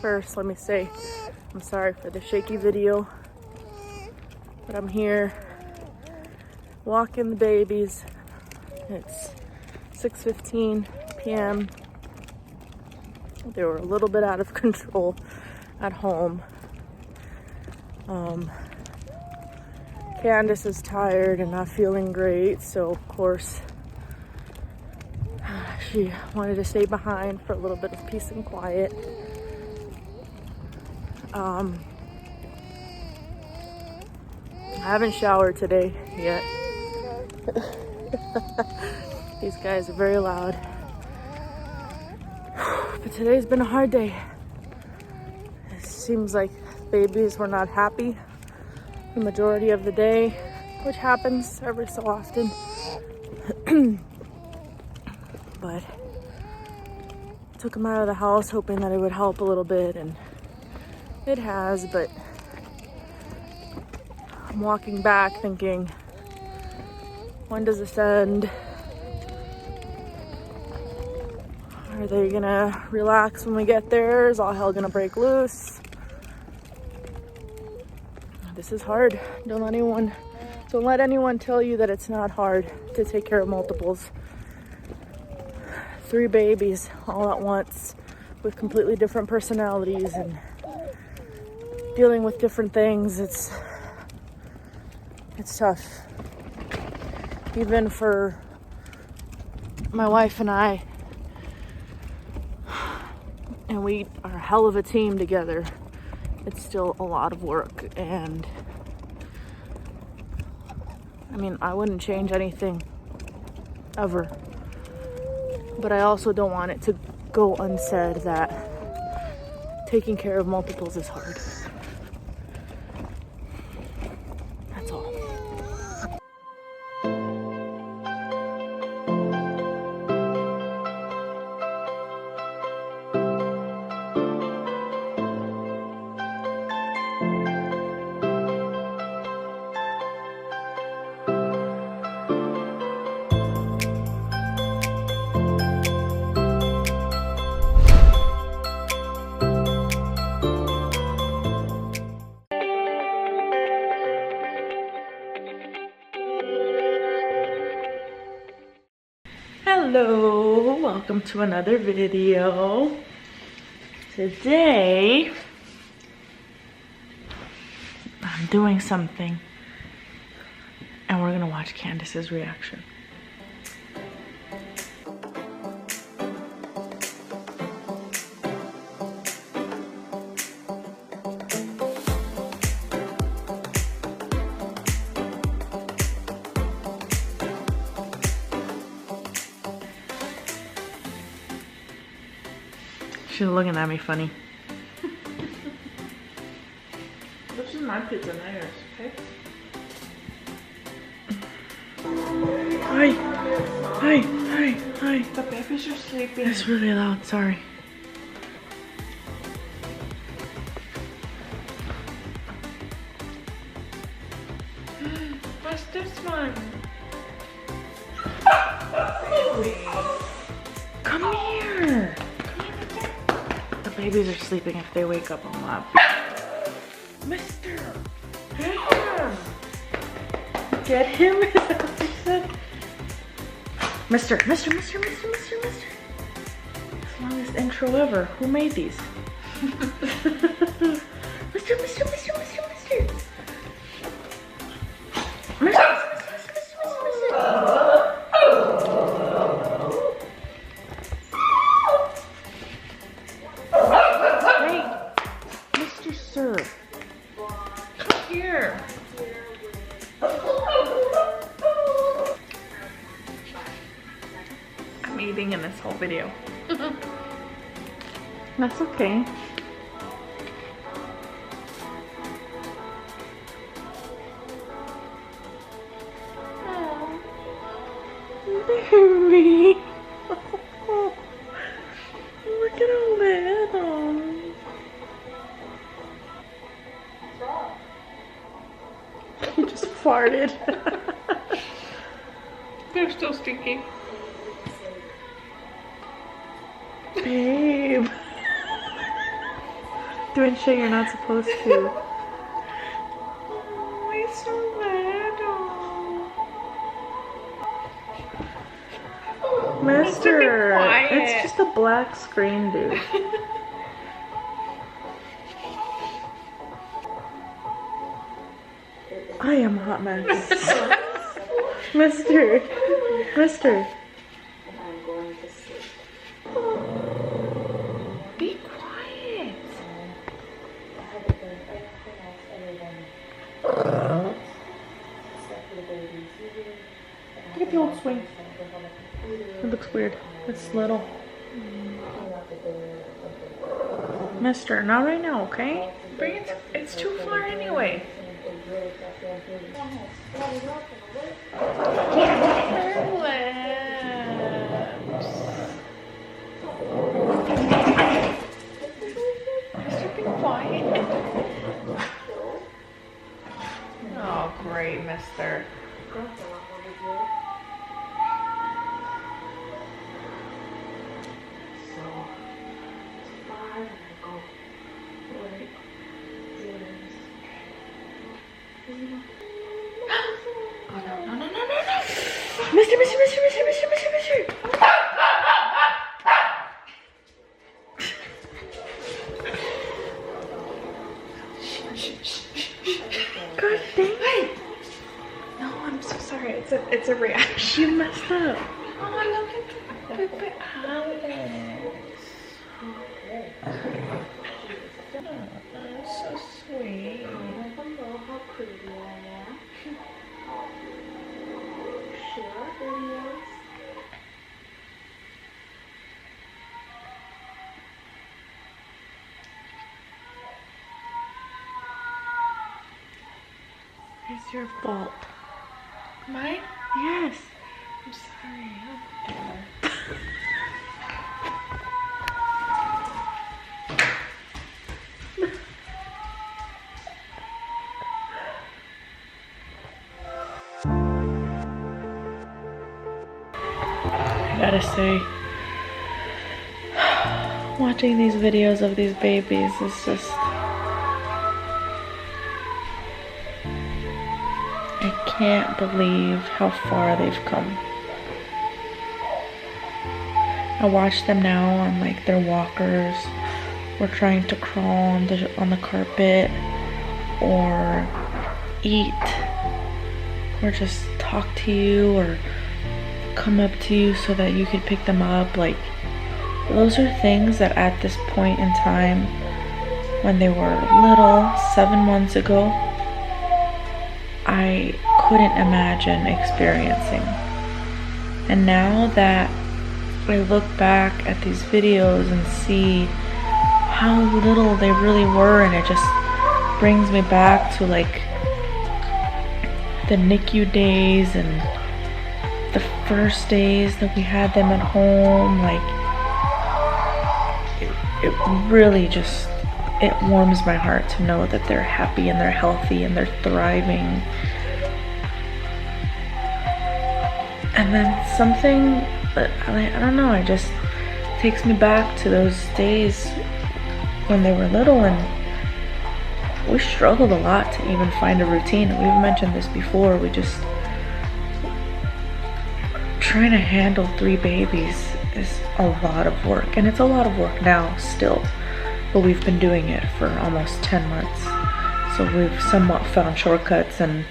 First, let me say I'm sorry for the shaky video, but I'm here walking the babies. It's 6:15 p.m. They were a little bit out of control at home. Candice is tired and not feeling great, so of course she wanted to stay behind for a little bit of peace and quiet. I haven't showered today yet. These guys are very loud. But today's been a hard day. It seems like babies were not happy the majority of the day, which happens every so often. But took them out of the house hoping that it would help a little bit, and it has, but I'm walking back thinking, when does this end? Are they gonna relax when we get there? Is all hell gonna break loose? This is hard. Don't let anyone tell you that it's not hard to take care of multiples. 3 babies all at once with completely different personalities and dealing with different things. It's tough. Even for my wife and I, and we are a hell of a team together, it's still a lot of work. And I mean, I wouldn't change anything ever, but I also don't want it to go unsaid that taking care of multiples is hard. That's all. Hello, welcome to another video. Today, I'm doing something and we're gonna watch Candice's reaction. She's looking at me funny. This is my pizza, not yours, okay? Hi. The babies are sleeping. It's really loud, sorry. What's this one? Come here. The babies are sleeping. If they wake up, I'm up. Mister! Get him! Is that what you said? Mister! Longest intro ever. Who made these? Mister! I'm eating in this whole video. That's okay. Baby. Look at all that. He just farted. They're still stinky. Babe. Doing shit you're not supposed to. Oh, he's so bad. Mister, it's just a black screen, dude. I am a hot mess. Mister. Be quiet. Look at the old swing. It looks weird. It's little. Mister, not right now, okay? Bring it. It's too far anyway. Mister, be quiet. Oh, great, mister. Oh, no. Mister. God dang it. No, I'm so sorry. It's a reaction. You messed up. Oh, look at the baby Alex. Oh, so sweet. It's your fault. Mine? Yes. I'm sorry. I gotta say, watching these videos of these babies is just, I can't believe how far they've come. I watch them now on like their walkers, or trying to crawl on the carpet, or eat, or just talk to you, or come up to you so that you could pick them up. Like, those are things that at this point in time, when they were little, 7 months ago, I couldn't imagine experiencing. And now that I look back at these videos and see how little they really were, and it just brings me back to like the NICU days and the first days that we had them at home. Like, it really just, it warms my heart to know that they're happy and they're healthy and they're thriving. And then something that, I don't know, it just takes me back to those days when they were little, and we struggled a lot to even find a routine. We've mentioned this before. We just, trying to handle 3 babies is a lot of work, and it's a lot of work now still, but we've been doing it for almost 10 months. So we've somewhat found shortcuts and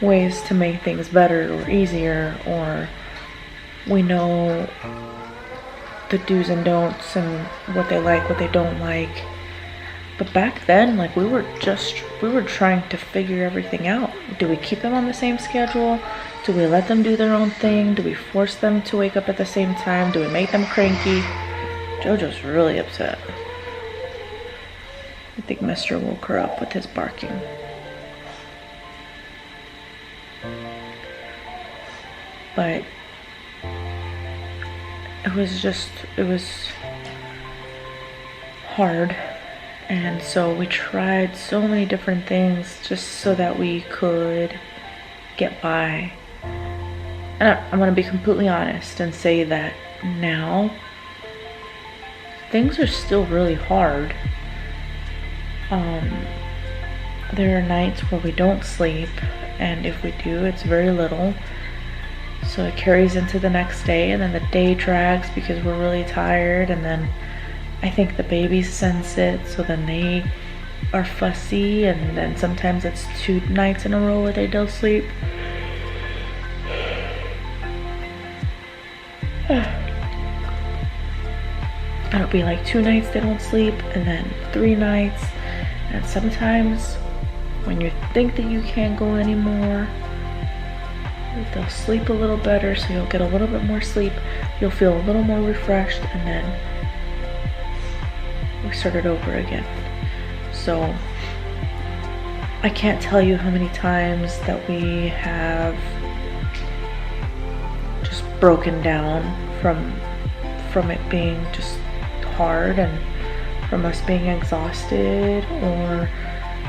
ways to make things better or easier, or we know the do's and don'ts and what they like, what they don't like. But back then, like, we were trying to figure everything out. Do we keep them on the same schedule? Do we let them do their own thing? Do we force them to wake up at the same time? Do we make them cranky? Jojo's really upset. I think Mr. woke her up with his barking. But it was hard. And so we tried so many different things just so that we could get by. And I'm gonna be completely honest and say that now things are still really hard, There are nights where we don't sleep, and if we do, it's very little. So it carries into the next day, and then the day drags because we're really tired, and then I think the babies sense it, so then they are fussy, and then sometimes it's 2 nights in a row where they don't sleep. It'll be like 2 nights they don't sleep, and then 3 nights, and sometimes when you think that you can't go anymore, they'll sleep a little better, so you'll get a little bit more sleep, you'll feel a little more refreshed, and then we start it over again. So I can't tell you how many times that we have just broken down from it being just hard, and from us being exhausted, or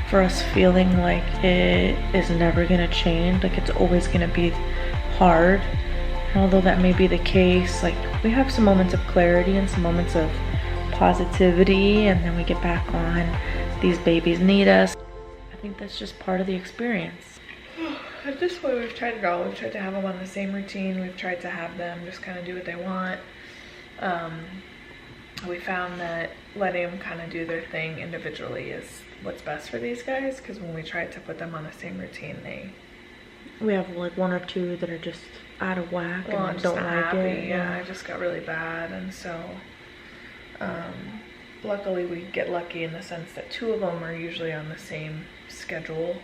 for us feeling like it is never gonna change, like it's always gonna be hard. And although that may be the case, like we have some moments of clarity and some moments of positivity, and then we get back on. These babies need us. I think that's just part of the experience. At this point, we've tried it all. We've tried to have them on the same routine. We've tried to have them just kind of do what they want. We found that letting them kind of do their thing individually is what's best for these guys, because when we tried to put them on the same routine, we have like 1 or 2 that are just out of whack and don't like it. Yeah, it just got really bad, and so luckily we get lucky in the sense that 2 of them are usually on the same schedule.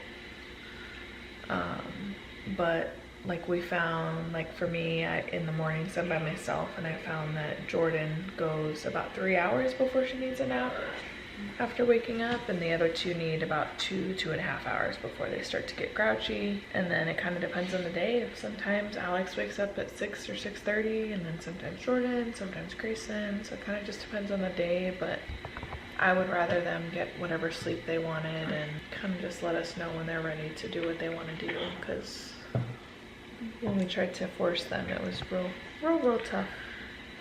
But like we found, like for me, in the mornings I'm by myself, and I found that Jordan goes about 3 hours before she needs a nap after waking up, and the other 2 need about 2.5 hours before they start to get grouchy. And then it kind of depends on the day. Sometimes Alex wakes up at 6 or 6:30, and then sometimes Jordan, sometimes Grayson, so it kind of just depends on the day. But I would rather them get whatever sleep they wanted and kind of just let us know when they're ready to do what they want to do, because when we tried to force them, it was real tough.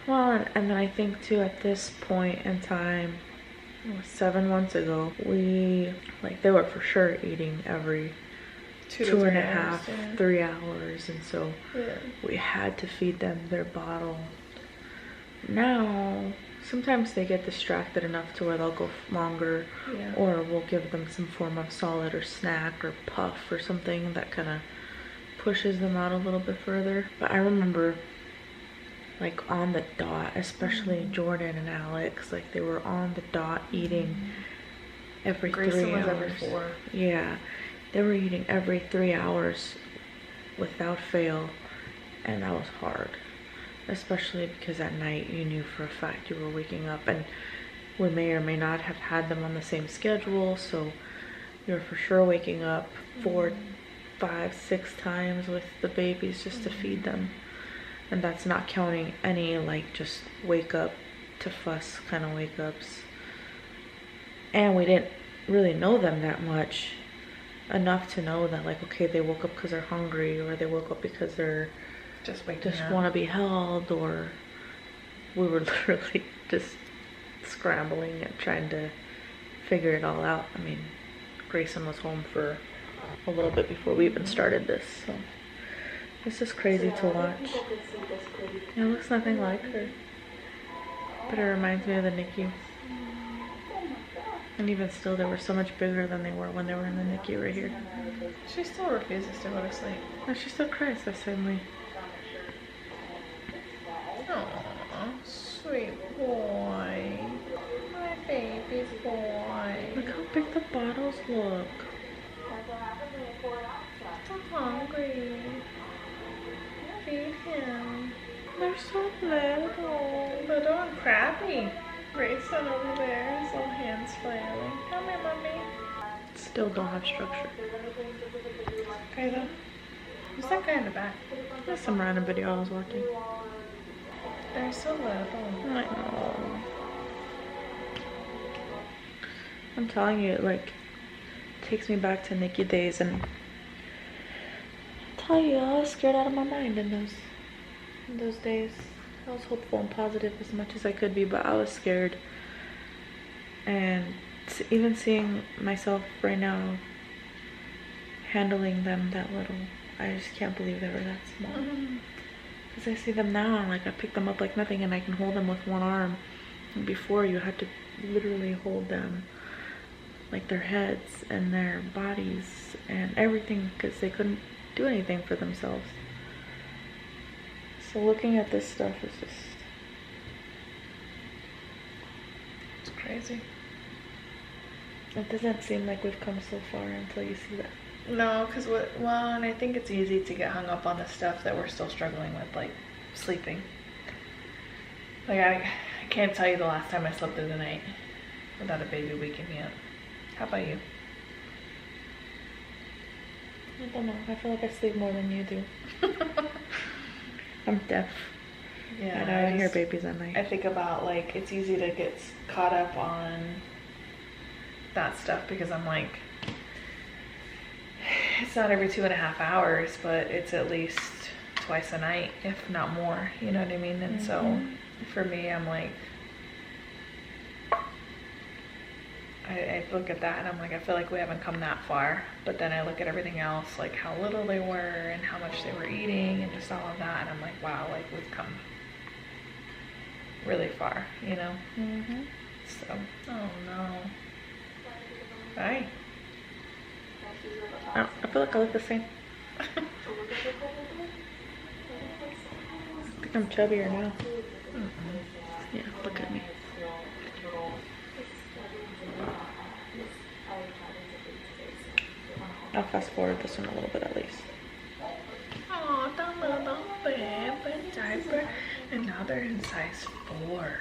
Well, and then I think too, at this point in time, it was 7 months ago, they were for sure eating every 2.5, 3 hours, and so we had to feed them their bottle. Now, sometimes they get distracted enough to where they'll go longer, or we'll give them some form of solid or snack or puff or something that kind of pushes them out a little bit further. But I remember, like on the dot, especially Jordan and Alex, like they were on the dot eating every Grayson 3 hours. Was every 4. Yeah, they were eating every 3 hours without fail, and that was hard. Especially because at night you knew for a fact you were waking up, and we may or may not have had them on the same schedule, so you're for sure waking up 4, 5, 6 times with the babies just to feed them. And that's not counting any like just wake up to fuss kind of wake ups. And we didn't really know them that much, enough to know that like, okay, they woke up because they're hungry, or they woke up because they're just want to be held, or we were literally just scrambling and trying to figure it all out. I mean, Grayson was home for a little bit before we even started this, so it's just crazy to watch. It looks nothing like her, but it reminds me of the NICU. And even still, they were so much bigger than they were when they were in the NICU right here. She still refuses to go to sleep. No, she still cries the same way. Aww, sweet boy. My baby boy. Look how big the bottles look. I'm hungry. Feed him. They're so little and crabby. Grayson over there, his little hands flailing. Come here, mommy. Still don't have structure. Okay, though. Who's that guy in the back? That's some random video I was watching. They're so little. I know. I'm telling you, it like takes me back to NICU days, and I tell you, I was scared out of my mind in those days. I was hopeful and positive as much as I could be, but I was scared. And even seeing myself right now handling them that little, I just can't believe they were that small. Because I see them now, like I pick them up like nothing and I can hold them with one arm. And before, you had to literally hold them, like their heads and their bodies and everything, because they couldn't do anything for themselves. So looking at this stuff is just, it's crazy. It doesn't seem like we've come so far until you see that. No, because well, and I think it's easy to get hung up on the stuff that we're still struggling with, like sleeping. Like I can't tell you the last time I slept through the night without a baby waking me up. How about you? I don't know. I feel like I sleep more than you do. I'm deaf. Yeah, and I hear babies at night. I think about, like, it's easy to get caught up on that stuff because I'm like, it's not every 2.5 hours, but it's at least twice a night, if not more. You know what I mean? And so for me, I'm like, I look at that and I'm like, I feel like we haven't come that far. But then I look at everything else, like how little they were and how much they were eating and just all of that. And I'm like, wow, like we've come really far, you know? So, oh no. Bye. I feel like I look the same. I think I'm chubbier now. Yeah, look at me. I'll fast forward this one a little bit at least. Oh, the little baby diaper. And now they're in size 4.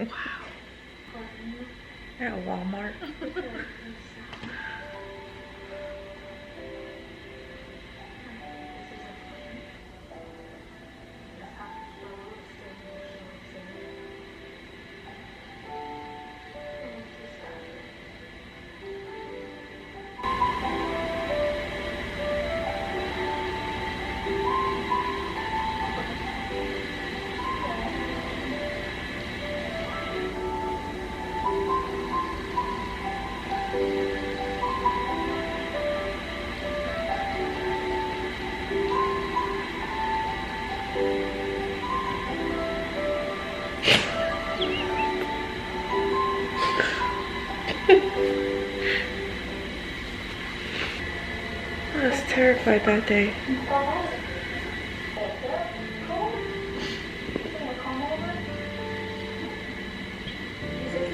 Wow. At Walmart. I was terrified that day.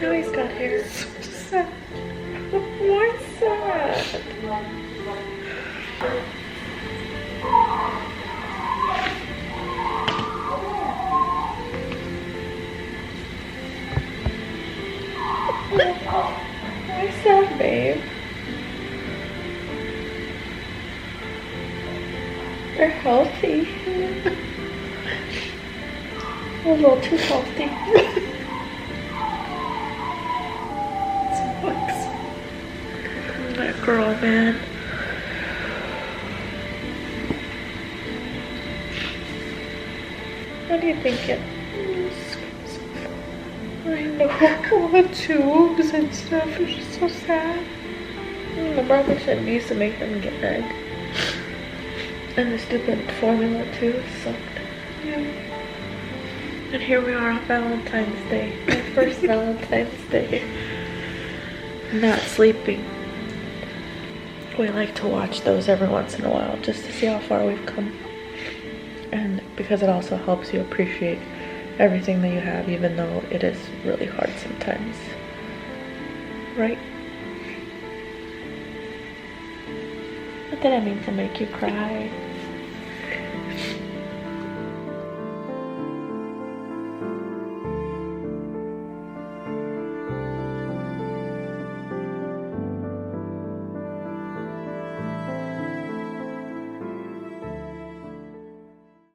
Now he's got hair. So sad. Why sad? Why sad, babe? They're healthy. A little too healthy. That girl, man. What do you think? I know, all the tubes and stuff. It's just so sad. My brother said we used to make them get egg. And the stupid formula too sucked. Yeah. And here we are on Valentine's Day. My first Valentine's Day. Not sleeping. We like to watch those every once in a while just to see how far we've come. And because it also helps you appreciate everything that you have, even though it is really hard sometimes. Right? Not that I mean to make you cry.